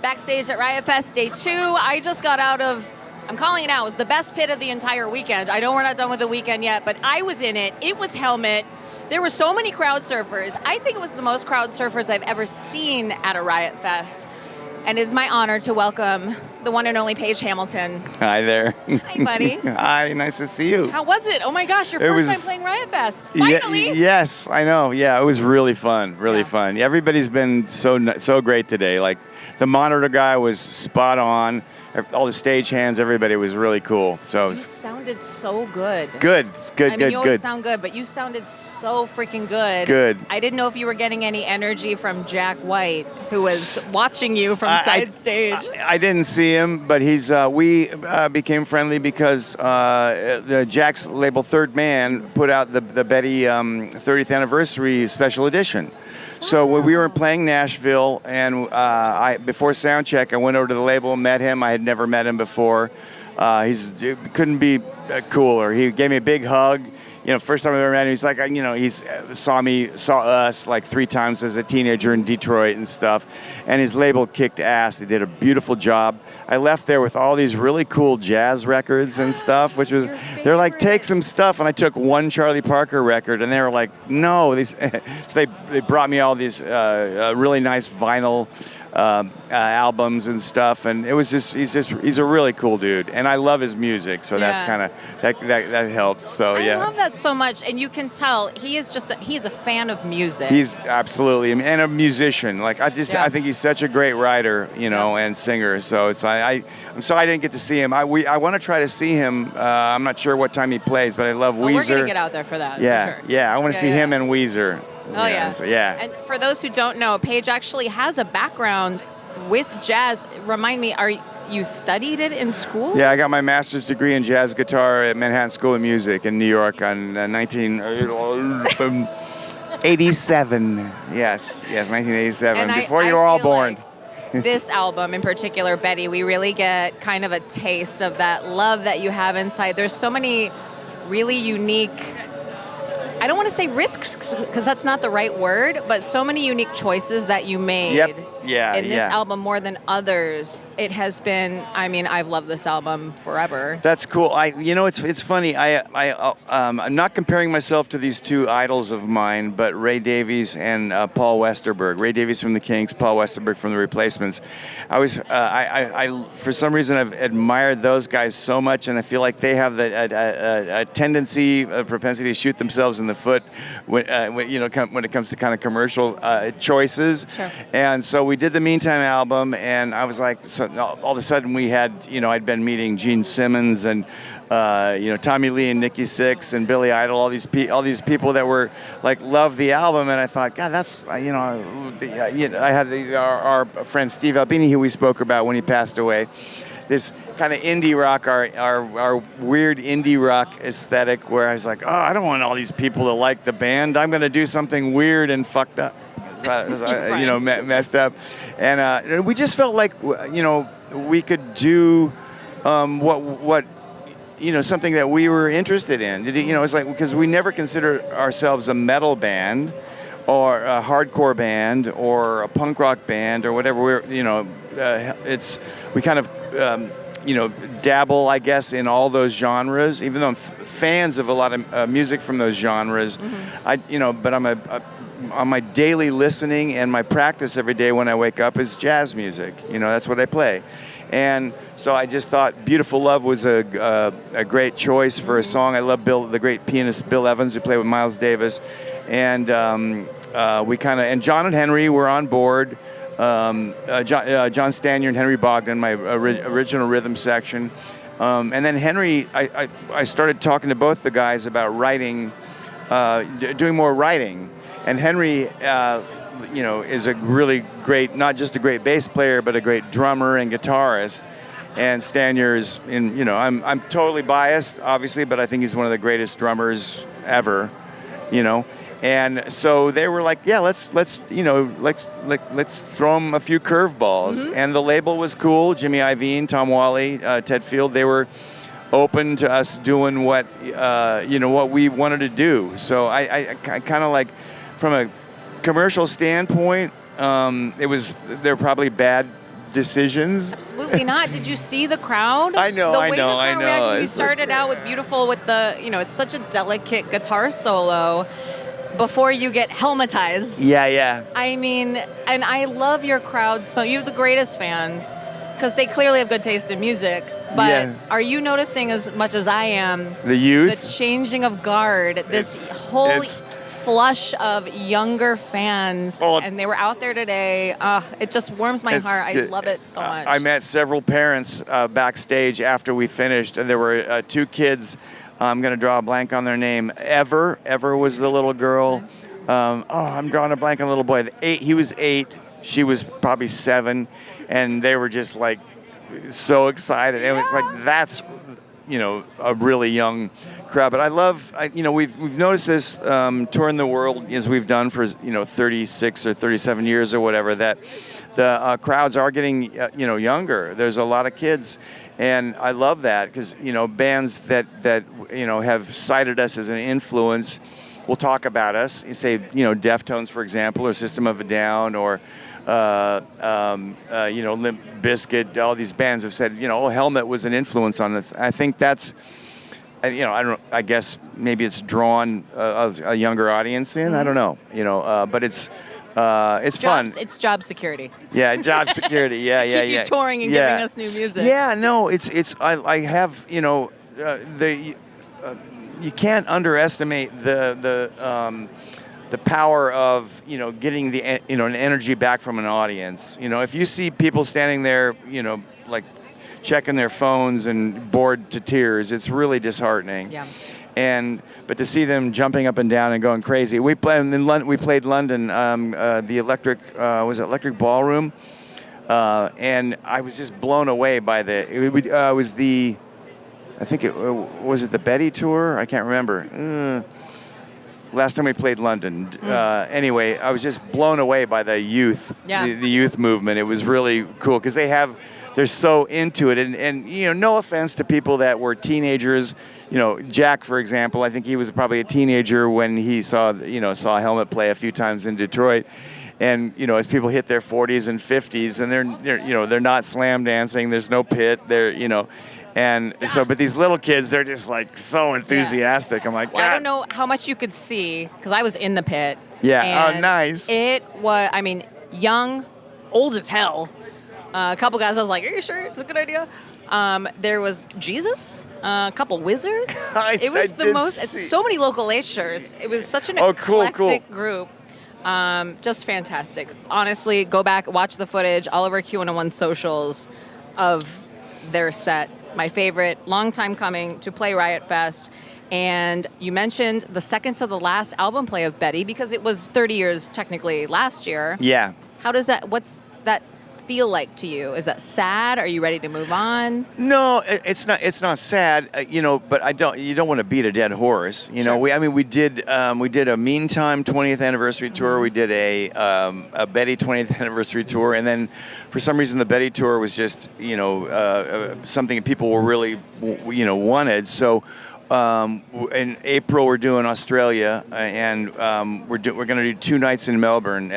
backstage at Riot Fest Day 2. I just got out of, I'm calling it out, it was the best pit of the entire weekend. I know we're not done with the weekend yet, but I was in it. It was Helmet. There were so many crowd surfers. I think it was the most crowd surfers I've ever seen at a Riot Fest. And it's my honor to welcome the one and only Paige Hamilton. Hi there. Hi, buddy. Hi, nice to see you. How was it? Oh my gosh, your first time playing Riot Fest. Finally. Yes, I know. Yeah, it was really fun. Really fun. Everybody's been so great today. Like the monitor guy was spot on. All the stage hands, everybody was really cool. So you sounded so good. Good. I mean, you always sound good, but you sounded so freaking good. Good. I didn't know if you were getting any energy from Jack White, who was watching you from side stage. I didn't see him, but we became friendly because Jack's label Third Man put out the Betty 30th anniversary special edition. So when we were playing Nashville, and before soundcheck, I went over to the label and met him. I had never met him before. He couldn't be cooler. He gave me a big hug. You know, first time I ever met him, he's like, you know, saw us like 3 times as a teenager in Detroit and stuff. And his label kicked ass. They did a beautiful job. I left there with all these really cool jazz records and stuff, which was, they're like, take some stuff. And I took one Charlie Parker record, and they were like, no. So they brought me all these really nice vinyl albums and stuff, and it was he's a really cool dude, and I love his music, so that's kind of that helps. So I love that so much, and you can tell he's a fan of music. He's absolutely, and a musician. Like I think he's such a great writer, you know, and singer. So I'm sorry I didn't get to see him. I want to try to see him. I'm not sure what time he plays, but I love Weezer. We're gonna get out there for that. Yeah, for sure. Yeah, I want to see him and Weezer. Oh yeah. So, yeah. And for those who don't know, Paige actually has a background with jazz. Remind me, you studied it in school? Yeah, I got my master's degree in jazz guitar at Manhattan School of Music in New York on 1987. Yes, 1987. Before you were all born. Like this album in particular, Betty, we really get kind of a taste of that love that you have inside. There's so many really unique, I don't want to say risks because that's not the right word, but so many unique choices that you made in this album more than others. It has been, I mean, I've loved this album forever. That's cool. It's funny. I'm not comparing myself to these two idols of mine, but Ray Davies and Paul Westerberg. Ray Davies from the Kinks, Paul Westerberg from the Replacements. I for some reason I've admired those guys so much, and I feel like they have a tendency, a propensity to shoot themselves in the foot when it comes to kind of commercial choices. Sure. And so we did the Meantime album, and I was like, so all of a sudden we had, I'd been meeting Gene Simmons and Tommy Lee and Nikki Sixx and Billy Idol, all these people that were like loved the album, and I thought, God, that's I had our friend Steve Albini, who we spoke about when he passed away. This kind of indie rock, our weird indie rock aesthetic, where I was like, oh, I don't want all these people to like the band. I'm going to do something weird and fucked up, messed up. And we just felt like, we could do what something that we were interested in. It's like, because we never considered ourselves a metal band or a hardcore band or a punk rock band or whatever. We kind of dabble, I guess, in all those genres, even though I'm fans of a lot of music from those genres. Mm-hmm. But I'm on my daily listening and my practice every day when I wake up is jazz music. That's what I play. And so I just thought Beautiful Love was a great choice for a song. I love the great pianist Bill Evans, who played with Miles Davis. And and John and Henry were on board. John Stanier and Henry Bogdan, my original rhythm section. And then Henry, I started talking to both the guys about writing, doing more writing. And Henry, is a really great, not just a great bass player, but a great drummer and guitarist. And Stanier is, I'm totally biased, obviously, but I think he's one of the greatest drummers ever, And so they were like, yeah, let's throw them a few curveballs. Mm-hmm. And the label was cool. Jimmy Iovine, Tom Whalley, Ted Field, they were open to us doing what we wanted to do. So I kind of like, from a commercial standpoint, they're probably bad decisions. Absolutely not. Did you see the crowd? I know, the I way know, the I crowd know. reacted. You It's started out with Beautiful with the, it's such a delicate guitar solo before you get helmetized. Yeah, yeah. I mean, and I love your crowd. So you have the greatest fans because they clearly have good taste in music. But Yeah. are you noticing as much as I am The youth? the changing of guard? This whole it's- flush of younger fans, Oh. and they were out there today. It just warms my heart. I love it so much. I met several parents backstage after we finished, and there were 2 kids. I'm going to draw a blank on their name. Ever was the little girl. I'm drawing a blank on the little boy. He was 8. She was probably 7, and they were just like so excited. It was like that's a really young crowd. But I love we've noticed this touring the world as we've done for 36 or 37 years or whatever, that the crowds are getting younger. There's a lot of kids, and I love that because bands that have cited us as an influence will talk about us. You say Deftones, for example, or System of a Down, or Limp Bizkit. All these bands have said Helmet was an influence on us. I think that's I guess maybe it's drawn a younger audience in. I don't know, but it's fun. It's job security. Yeah, job security. Yeah, yeah, Keep yeah. you touring and giving us new music. Yeah, no, I have you can't underestimate the power of getting the an energy back from an audience. If you see people standing there, like checking their phones and bored to tears, it's really disheartening. Yeah. But to see them jumping up and down and going crazy. We played London, the Electric Ballroom, and I was just blown away by I think it was the Betty tour. I can't remember. Last time we played London. Anyway, I was just blown away by the youth, the youth movement. It was really cool because they're so into it. And no offense to people that were teenagers. Jack, for example, I think he was probably a teenager when he saw Helmet play a few times in Detroit. And as people hit their 40s and 50s, and they're not slam dancing. There's no pit. And so, but these little kids, they're just like so enthusiastic. I'm like, well, I don't know how much you could see because I was in the pit. Yeah, oh, nice. It was, young, old as hell. A couple guys, I was like, are you sure it's a good idea? There was Jesus, a couple wizards. It was the most, so many local age shirts. It was such an eclectic group. Just fantastic. Honestly, go back, watch the footage, all over Q101 socials of their set. My favorite, long time coming to play Riot Fest. And you mentioned the second to the last album play of Betty because it was 30 years technically last year. Yeah. What's that feel like to you? Is that sad? Are you ready to move on? No, it's not. It's not sad, but you don't want to beat a dead horse. Sure. We did a Meantime 20th anniversary tour. Mm-hmm. We did a Betty 20th anniversary tour, and then for some reason the Betty tour was just something people were really wanted. So. In April, we're doing Australia, and we're going to do 2 nights in Melbourne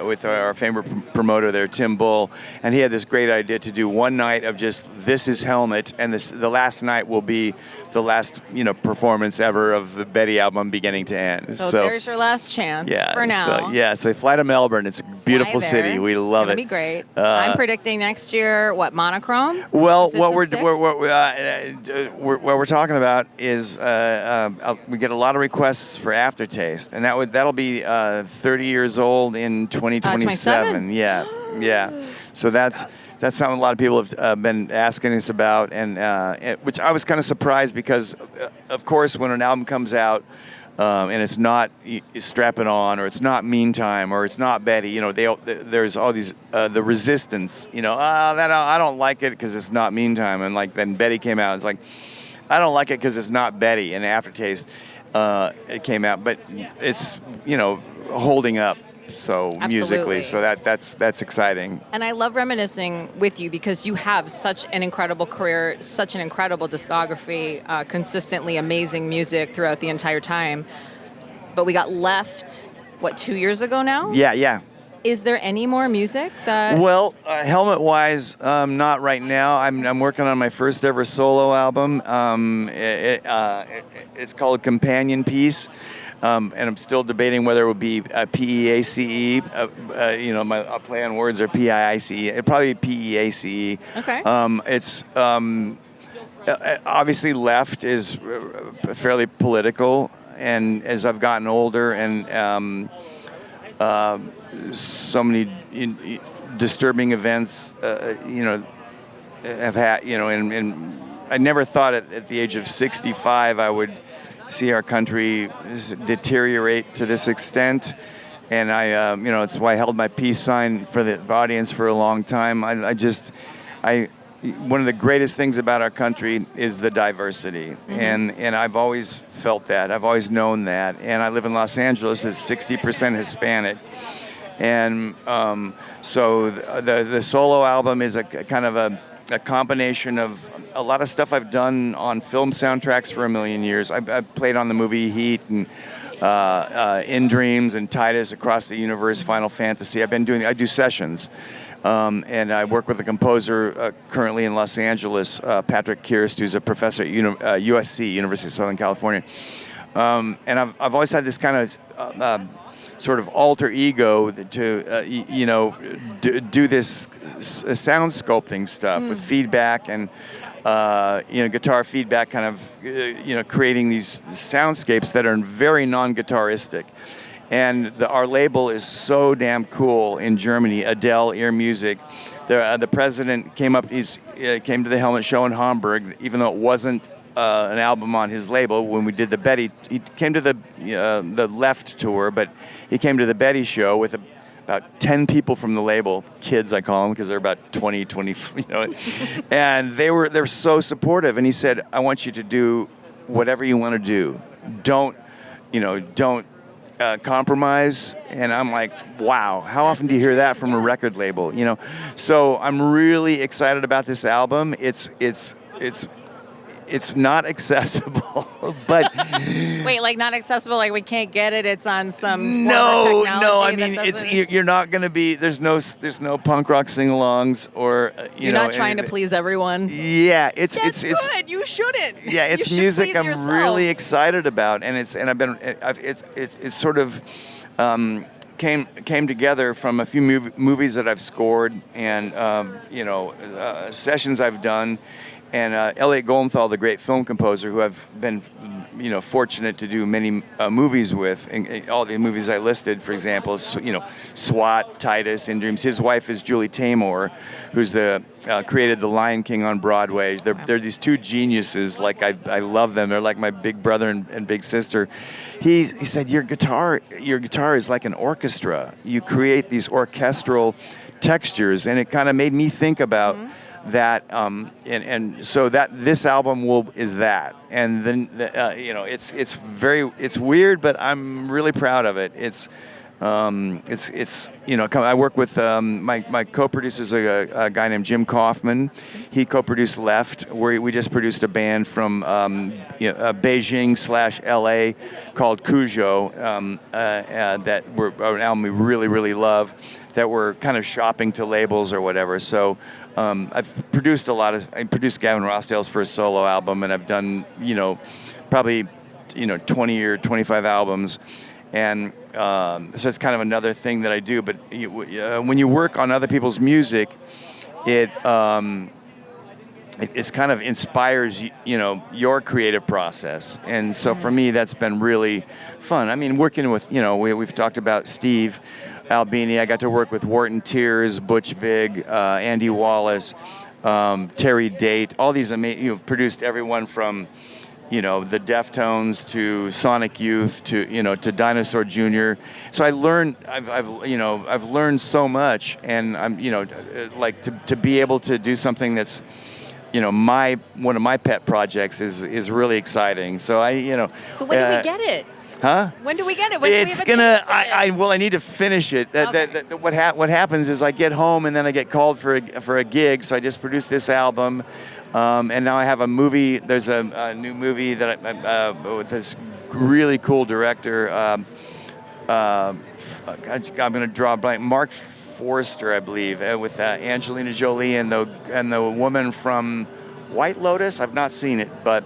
with our favorite promoter there, Tim Bull. And he had this great idea to do one night of just This Is Helmet, and the last night will be the last performance ever of the Betty album, beginning to end. So there's your last chance for now. So fly to Melbourne. It's a beautiful city. We love it. It's going to be great. I'm predicting next year, Monochrome? Well, what we're talking about is we get a lot of requests for Aftertaste, and that'll be 30 years old in 2027. Yeah. So that's something a lot of people have been asking us about, and which I was kind of surprised because, of course, when an album comes out and it's not Strapping On, or it's not Meantime, or it's not Betty, there's all these the resistance. I don't like it because it's not Meantime, and then Betty came out. It's like, I don't like it because it's not Betty, and Aftertaste it came out, but it's holding up. So Absolutely. Musically, so that's exciting. And I love reminiscing with you because you have such an incredible career, such an incredible discography, consistently amazing music throughout the entire time. But we got left, 2 years ago now? Yeah. Is there any more music that? Well, helmet-wise, not right now. I'm working on my first ever solo album. It's called Companion Piece, and I'm still debating whether it would be PEACE. My play on words are PIICE. It'd probably be PEACE. Okay. It's obviously left is fairly political, and as I've gotten older and so many disturbing events, have had, and I never thought at the age of 65 I would see our country deteriorate to this extent. And it's why I held my peace sign for the audience for a long time. One of the greatest things about our country is the diversity, and I've always felt that. I've always known that. And I live in Los Angeles. It's 60% Hispanic, and so the solo album is a kind of a combination of a lot of stuff I've done on film soundtracks for a million years. I've played on the movie Heat and In Dreams and Titus, Across the Universe, Final Fantasy. I do sessions. And I work with a composer currently in Los Angeles, Patrick Kirst, who's a professor at USC, University of Southern California. And I've always had this kind of sort of alter ego to do this sound sculpting stuff with feedback and guitar feedback, kind of creating these soundscapes that are very non-guitaristic. And our label is so damn cool in Germany. Adele Ear Music. The president came to the Helmet Show in Hamburg, even though it wasn't an album on his label. When we did the Betty, he came to the Left tour, but he came to the Betty show with about 10 people from the label, kids I call them because they're about 20, and they're so supportive. And he said, "I want you to do whatever you want to do. Don't compromise." And I'm like, wow, how often do you hear that from a record label? So I'm really excited about this album. It's not accessible, but wait, like not accessible, like we can't get it. It's on some form no. of technology. I mean, you're not going to be. There's no punk rock sing-alongs or you're not trying to please everyone. Yeah, That's good. You shouldn't. Yeah, it's music I'm really excited about, and it's sort of came together from a few movies that I've scored and sessions I've done. And Elliot Goldenthal, the great film composer, who I've been, fortunate to do many movies with, and all the movies I listed, for example, SWAT, Titus, In Dreams. His wife is Julie Taymor, who's created The Lion King on Broadway. They're these two geniuses. Like I love them. They're like my big brother and big sister. He said, your guitar is like an orchestra. You create these orchestral textures, and it kind of made me think about. That and so that this album is that, and then it's weird, but I'm really proud of it. I work with my co-producer is a guy named Jim Kaufman. He co-produced Left, where we just produced a band from Beijing/LA called Cujo, that were an album we really, really love, that we're kind of shopping to labels or whatever. So I've produced I produced Gavin Rossdale's first solo album, and I've done, probably, 20 or 25 albums. And so it's kind of another thing that I do. But when you work on other people's music, it's kind of inspires, your creative process. And so for me, that's been really fun. I mean, working with, we've talked about Steve Albini. I got to work with Wharton Tears, Butch Vig, Andy Wallace, Terry Date. All these amazing. Produced everyone from, the Deftones to Sonic Youth to to Dinosaur Jr. So I learned. I've learned so much, and I'm to be able to do something that's. One of my pet projects is really exciting. So So when do we get it? Huh? When do we get it? I need to finish it. Okay. What happens is I get home and then I get called for a gig. So I just produced this album, and now I have a movie. There's a new movie that with this really cool director, I'm going to draw a blank. Mark Forster, I believe, with Angelina Jolie and the woman from White Lotus. I've not seen it, but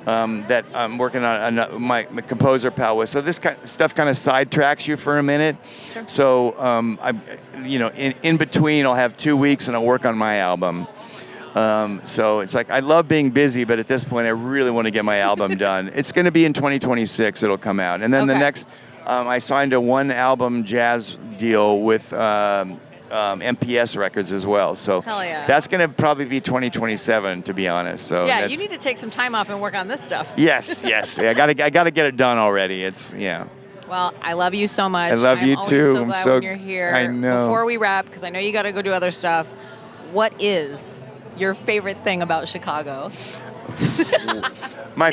that I'm working on my composer pal with. So this kind of stuff kind of sidetracks you for a minute. Sure. So in between, I'll have 2 weeks and I'll work on my album. So it's like I love being busy, but at this point, I really want to get my album done. It's going to be in 2026. It'll come out, and then the next. I signed a 1-album jazz deal with MPS Records as well. So Hell yeah. that's going to probably be 2027, to be honest. So yeah, you need to take some time off and work on this stuff. Yes. Yeah, I gotta get it done already. Well, I love you so much. I love you too. I'm so glad when you're here. I know. Before we wrap, because I know you got to go do other stuff, what is your favorite thing about Chicago? My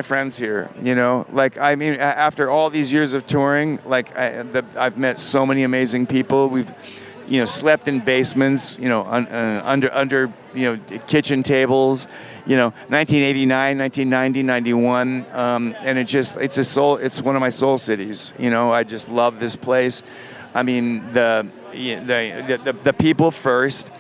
friends here, like, I mean, after all these years of touring, like I've met so many amazing people. We've, slept in basements, under kitchen tables, 1989, 1990, 91, and it's one of my soul cities. I just love this place. I mean, the people first,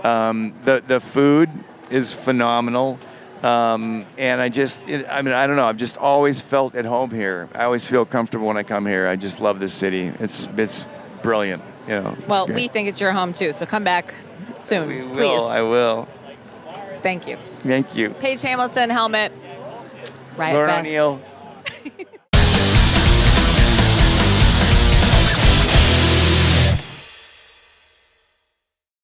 the food is phenomenal. And I don't know. I've just always felt at home here. I always feel comfortable when I come here. I just love this city. It's brilliant. Well, we think it's your home too. So come back soon, please. I will. Thank you. Thank you. Paige Hamilton, Helmet, Riot Lauren Fest. O'Neill.